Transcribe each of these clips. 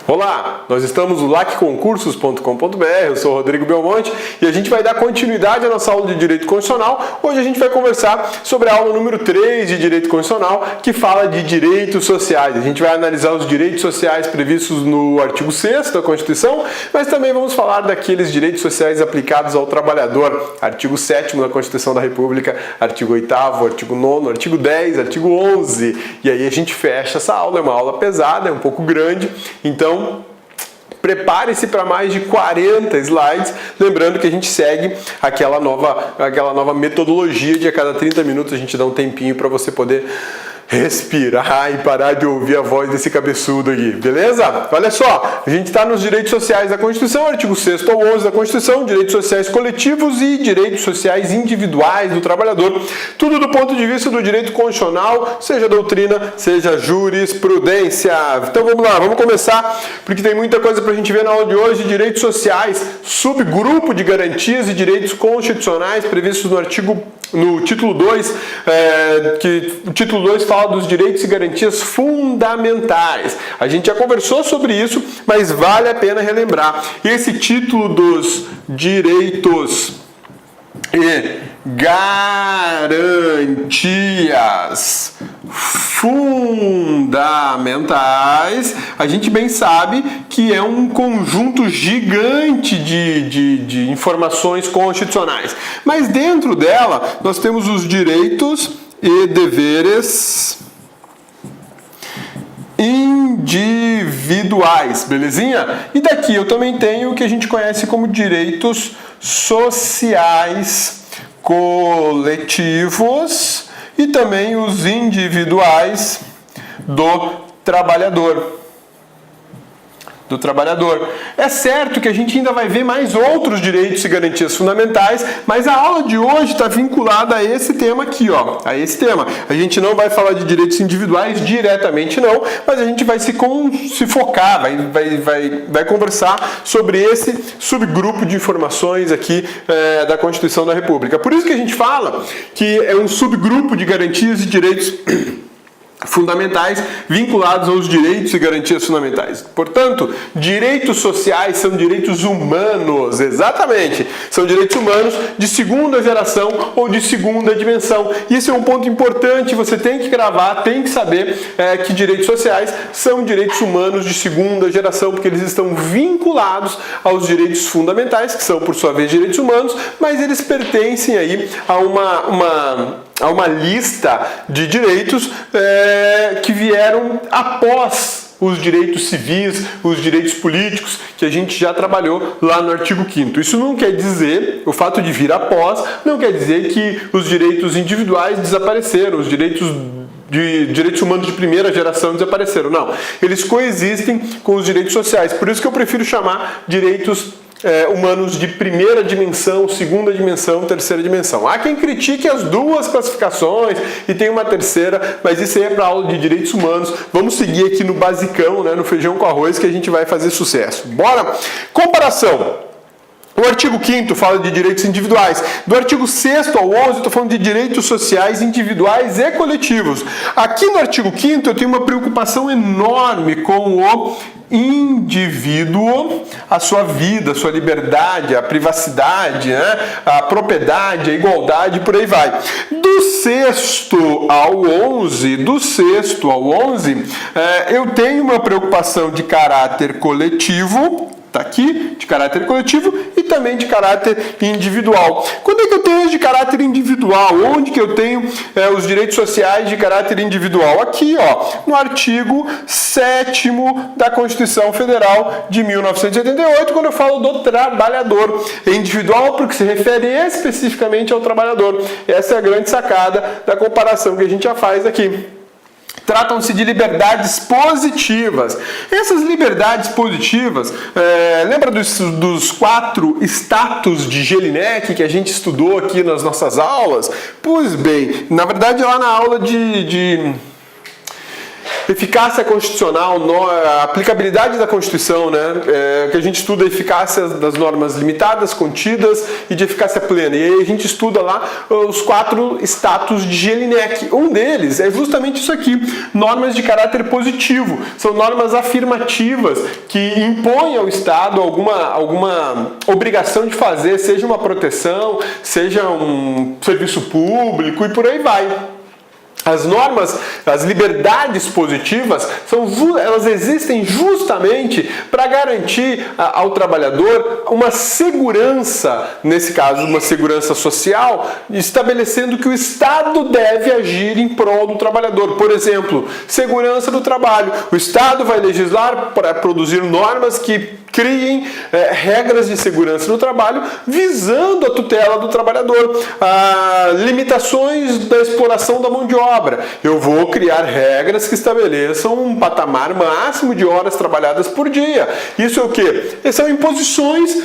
Olá, nós estamos no lacconcursos.com.br, eu sou o Rodrigo Belmonte e a gente vai dar continuidade à nossa aula de Direito Constitucional. Hoje a gente vai conversar sobre a aula número 3 de Direito Constitucional, que fala de direitos sociais. A gente vai analisar os direitos sociais previstos no artigo 6º da Constituição, mas também vamos falar daqueles direitos sociais aplicados ao trabalhador, artigo 7º da Constituição da República, artigo 8º, artigo 9º, artigo 10, artigo 11. E aí a gente fecha essa aula, é uma aula pesada, é um pouco grande, então prepare-se para mais de 40 slides, lembrando que a gente segue aquela nova metodologia de a cada 30 minutos a gente dá um tempinho para você poder respirar e parar de ouvir a voz desse cabeçudo aqui, beleza? Olha só, a gente está nos direitos sociais da Constituição, artigo 6º ao 11 da Constituição, direitos sociais coletivos e direitos sociais individuais do trabalhador, tudo do ponto de vista do direito constitucional, seja doutrina, seja jurisprudência. Então vamos lá, vamos começar, porque tem muita coisa para a gente ver na aula de hoje. Direitos sociais, subgrupo de garantias e direitos constitucionais previstos no título 2, que o título 2 fala dos direitos e garantias fundamentais. A gente já conversou sobre isso, mas vale a pena relembrar. Esse título dos direitos e garantias fundamentais, a gente bem sabe que é um conjunto gigante de informações constitucionais. Mas dentro dela, nós temos os direitos e deveres individuais, belezinha? E daqui eu também tenho o que a gente conhece como direitos sociais coletivos e também os individuais do trabalhador. É certo que a gente ainda vai ver mais outros direitos e garantias fundamentais, mas a aula de hoje está vinculada a esse tema aqui, ó, a esse tema. A gente não vai falar de direitos individuais diretamente não, mas a gente vai se focar, vai conversar sobre esse subgrupo de informações aqui da Constituição da República. Por isso que a gente fala que é um subgrupo de garantias e direitos fundamentais vinculados aos direitos e garantias fundamentais. Portanto, direitos sociais são direitos humanos, exatamente, são direitos humanos de segunda geração ou de segunda dimensão. Isso é um ponto importante, você tem que gravar, tem que saber que direitos sociais são direitos humanos de segunda geração, porque eles estão vinculados aos direitos fundamentais, que são, por sua vez, direitos humanos, mas eles pertencem aí a uma lista de direitos que vieram após os direitos civis, os direitos políticos, que a gente já trabalhou lá no artigo 5º. Isso não quer dizer, o fato de vir após, não quer dizer que os direitos individuais desapareceram, os direitos humanos de primeira geração desapareceram. Não, eles coexistem com os direitos sociais. Por isso que eu prefiro chamar direitos humanos de primeira dimensão, segunda dimensão, terceira dimensão. Há quem critique as duas classificações e tem uma terceira, mas isso aí é para aula de direitos humanos. Vamos seguir aqui no basicão, né, no feijão com arroz, que a gente vai fazer sucesso. Bora? Comparação. O artigo 5º fala de direitos individuais. Do artigo 6º ao 11, eu estou falando de direitos sociais individuais e coletivos. Aqui no artigo 5º, eu tenho uma preocupação enorme com o indivíduo, a sua vida, a sua liberdade, a privacidade, né? A propriedade, a igualdade, por aí vai. Do 6º ao 11, eu tenho uma preocupação de caráter coletivo, tá aqui, de caráter coletivo e também de caráter individual. Quando é que eu tenho de caráter individual? Onde que eu tenho os direitos sociais de caráter individual? Aqui, ó, no artigo 7º da Constituição Federal de 1988, quando eu falo do trabalhador. É individual porque se refere especificamente ao trabalhador. Essa é a grande sacada da comparação que a gente já faz aqui. Tratam-se de liberdades positivas. Essas liberdades positivas, lembra dos 4 status de Jelinek que a gente estudou aqui nas nossas aulas? Pois bem, na verdade lá na aula Eficácia constitucional, a aplicabilidade da Constituição, né? Que a gente estuda a eficácia das normas limitadas, contidas e de eficácia plena. E aí a gente estuda lá os 4 status de Jelinek. Um deles é justamente isso aqui, normas de caráter positivo. São normas afirmativas que impõem ao Estado alguma obrigação de fazer, seja uma proteção, seja um serviço público e por aí vai. As normas, as liberdades positivas, elas existem justamente para garantir ao trabalhador uma segurança, nesse caso uma segurança social, estabelecendo que o Estado deve agir em prol do trabalhador. Por exemplo, segurança do trabalho. O Estado vai legislar para produzir normas que criem regras de segurança no trabalho visando a tutela do trabalhador, limitações da exploração da mão de obra. Eu vou criar regras que estabeleçam um patamar máximo de horas trabalhadas por dia. Isso é o quê? São imposições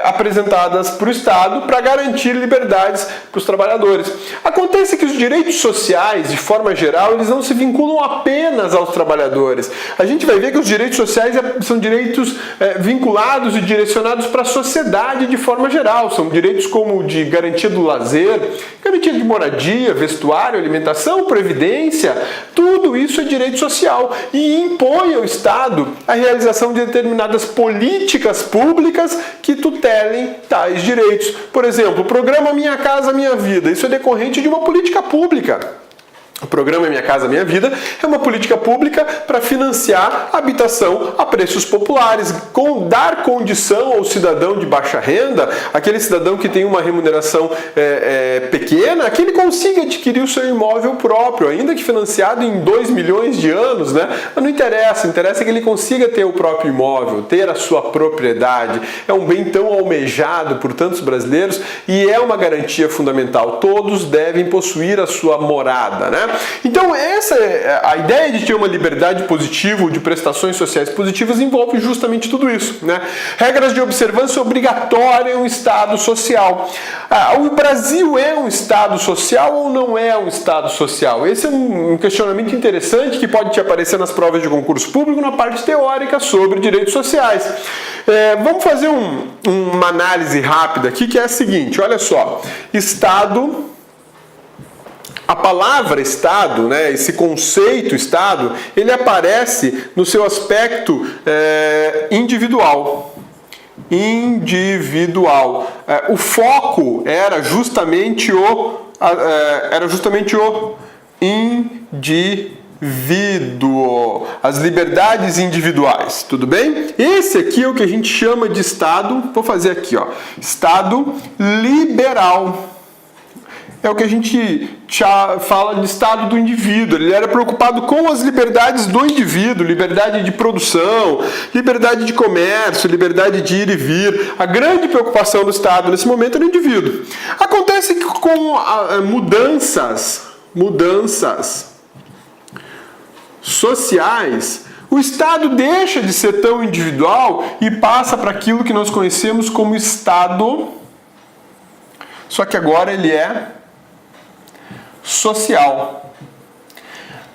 apresentadas para o Estado para garantir liberdades para os trabalhadores. Acontece que os direitos sociais, de forma geral, eles não se vinculam apenas aos trabalhadores. A gente vai ver que os direitos sociais são direitos vinculados e direcionados para a sociedade de forma geral. São direitos como de garantia do lazer, garantia de moradia, vestuário, alimentação, previdência. Tudo isso é direito social e impõe ao Estado a realização de determinadas políticas públicas que tutelem tais direitos. Por exemplo, o programa Minha Casa Minha Vida. Isso é decorrente de uma política pública. O programa Minha Casa Minha Vida é uma política pública para financiar habitação a preços populares, dar condição ao cidadão de baixa renda, aquele cidadão que tem uma remuneração pequena, que ele consiga adquirir o seu imóvel próprio, ainda que financiado em 2 milhões de anos, né? Mas não interessa, interessa que ele consiga ter o próprio imóvel, ter a sua propriedade. É um bem tão almejado por tantos brasileiros e é uma garantia fundamental. Todos devem possuir a sua morada, né? Então a ideia de ter uma liberdade positiva, de prestações sociais positivas, envolve justamente tudo isso, né? Regras de observância obrigatória em um Estado social. O Brasil é um Estado social ou não é um Estado social? Esse é um questionamento interessante que pode te aparecer nas provas de concurso público na parte teórica sobre direitos sociais. Vamos fazer uma análise rápida aqui, que é a seguinte, olha só, Estado... A palavra Estado, né, esse conceito Estado, ele aparece no seu aspecto individual. O foco era justamente o indivíduo, as liberdades individuais, tudo bem? Esse aqui é o que a gente chama de Estado, vou fazer aqui, ó, Estado liberal. É o que a gente fala de Estado do indivíduo. Ele era preocupado com as liberdades do indivíduo, liberdade de produção, liberdade de comércio, liberdade de ir e vir. A grande preocupação do Estado nesse momento era o indivíduo. Acontece que com mudanças sociais, o Estado deixa de ser tão individual e passa para aquilo que nós conhecemos como Estado, só que agora ele é social.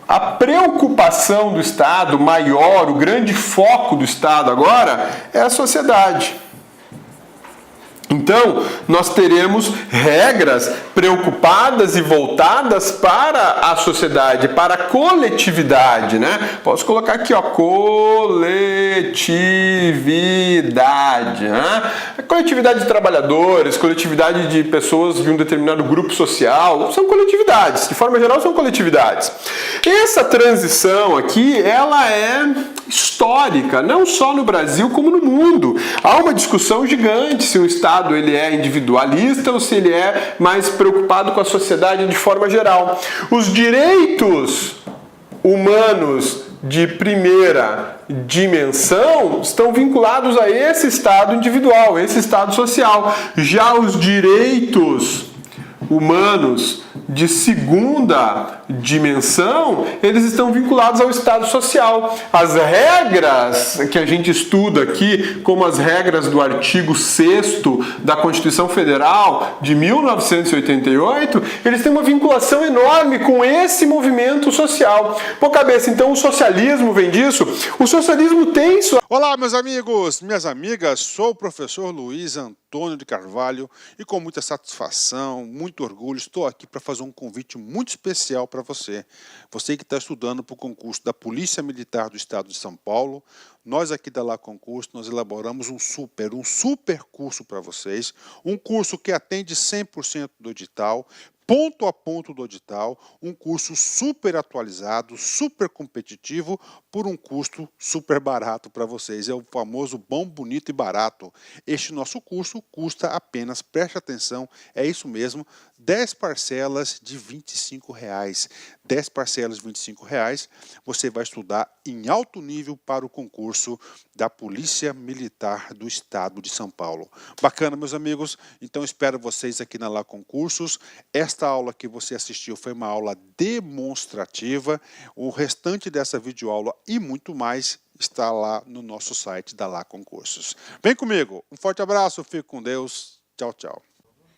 A preocupação do Estado maior, o grande foco do Estado agora é a sociedade. Então, nós teremos regras preocupadas e voltadas para a sociedade, para a coletividade, né? Posso colocar aqui, ó, coletividade, né? Coletividade de trabalhadores, coletividade de pessoas de um determinado grupo social, são coletividades, de forma geral são coletividades. Essa transição aqui, ela é histórica, não só no Brasil como no mundo. Há uma discussão gigante se o Estado ele é individualista ou se ele é mais preocupado com a sociedade de forma geral. Os direitos humanos de primeira dimensão estão vinculados a esse Estado individual, esse Estado social. Já os direitos humanos de segunda dimensão, eles estão vinculados ao Estado social. As regras que a gente estuda aqui, como as regras do artigo 6º da Constituição Federal de 1988, eles têm uma vinculação enorme com esse movimento social. Pô, cabeça, então o socialismo vem disso? O socialismo tem sua... Olá, meus amigos, minhas amigas, sou o professor Luiz Antônio de Carvalho e com muita satisfação, muito orgulho, estou aqui para fazer um convite muito especial para você. Você que está estudando para o concurso da Polícia Militar do Estado de São Paulo, nós aqui da Lá Concurso, nós elaboramos um super curso para vocês, um curso que atende 100% do edital, ponto a ponto do edital, um curso super atualizado, super competitivo, por um custo super barato para vocês. É o famoso bom, bonito e barato. Este nosso curso custa apenas, preste atenção, é isso mesmo, 10 parcelas de R$ 25. 10 parcelas de R$ 25, você vai estudar em alto nível para o concurso da Polícia Militar do Estado de São Paulo. Bacana, meus amigos? Então espero vocês aqui na Lá Concursos. Esta aula que você assistiu foi uma aula demonstrativa. O restante dessa videoaula e muito mais está lá no nosso site da Lá Concursos. Vem comigo. Um forte abraço, fique com Deus. Tchau, tchau.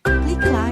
Clique lá.